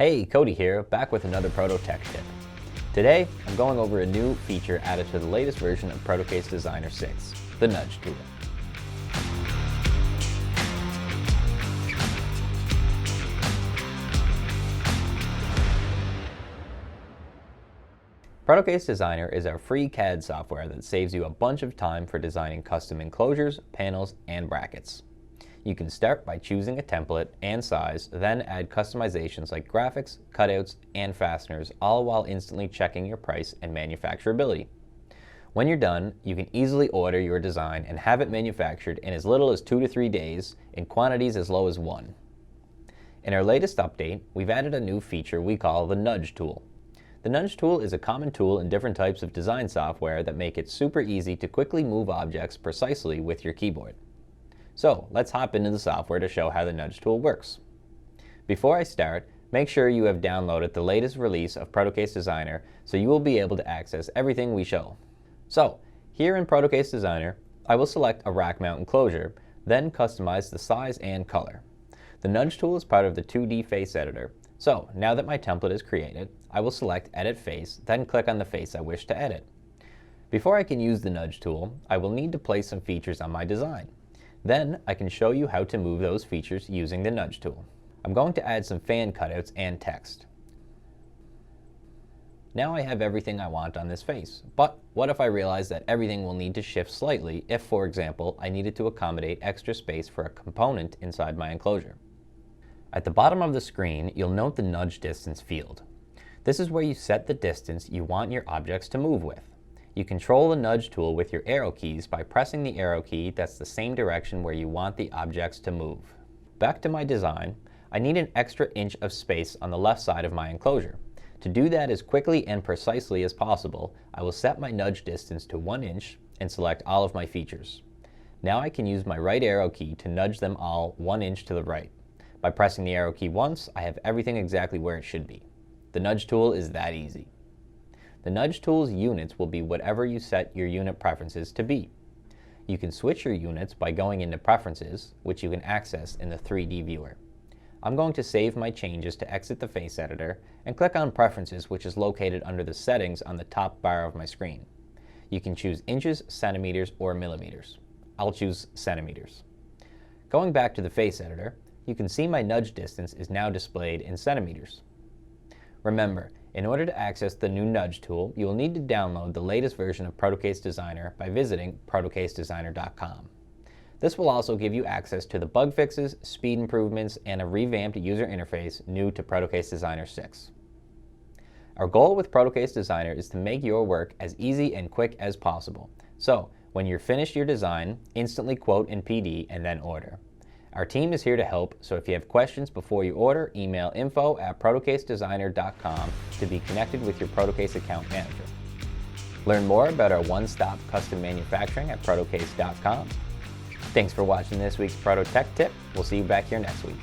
Hey, Coady here, back with another Proto Tech Tip. Today, I'm going over a new feature added to the latest version of Protocase Designer 6, the Nudge tool. Protocase Designer is our free CAD software that saves you a bunch of time for designing custom enclosures, panels, and brackets. You can start by choosing a template and size, then add customizations like graphics, cutouts, and fasteners, all while instantly checking your price and manufacturability. When you're done, you can easily order your design and have it manufactured in as little as 2 to 3 days in quantities as low as 1. In our latest update, we've added a new feature we call the Nudge tool. The Nudge tool is a common tool in different types of design software that make it super easy to quickly move objects precisely with your keyboard. So let's hop into the software to show how the Nudge tool works. Before I start, make sure you have downloaded the latest release of Protocase Designer so you will be able to access everything we show. So here in Protocase Designer, I will select a rack mount enclosure, then customize the size and color. The Nudge tool is part of the 2D face editor. So now that my template is created, I will select Edit Face, then click on the face I wish to edit. Before I can use the Nudge tool, I will need to place some features on my design. Then I can show you how to move those features using the Nudge tool. I'm going to add some fan cutouts and text. Now I have everything I want on this face, but what if I realize that everything will need to shift slightly if, for example, I needed to accommodate extra space for a component inside my enclosure? At the bottom of the screen, you'll note the Nudge Distance field. This is where you set the distance you want your objects to move with. You control the Nudge tool with your arrow keys by pressing the arrow key that's the same direction where you want the objects to move. Back to my design, I need an extra inch of space on the left side of my enclosure. To do that as quickly and precisely as possible, I will set my Nudge distance to 1 inch and select all of my features. Now I can use my right arrow key to nudge them all 1 inch to the right. By pressing the arrow key once, I have everything exactly where it should be. The Nudge tool is that easy. The Nudge tool's units will be whatever you set your unit preferences to be. You can switch your units by going into Preferences, which you can access in the 3D viewer. I'm going to save my changes to exit the face editor and click on Preferences, which is located under the settings on the top bar of my screen. You can choose inches, centimeters, or millimeters. I'll choose centimeters. Going back to the face editor, you can see my Nudge distance is now displayed in centimeters. Remember, in order to access the new Nudge tool, you will need to download the latest version of Protocase Designer by visiting protocasedesigner.com. This will also give you access to the bug fixes, speed improvements, and a revamped user interface new to Protocase Designer 6. Our goal with Protocase Designer is to make your work as easy and quick as possible. So, when you're finished your design, instantly quote in PD and then order. Our team is here to help, so if you have questions before you order, email info@protocasedesigner.com to be connected with your Protocase account manager. Learn more about our one-stop custom manufacturing at protocase.com. Thanks for watching this week's Proto Tech Tip. We'll see you back here next week.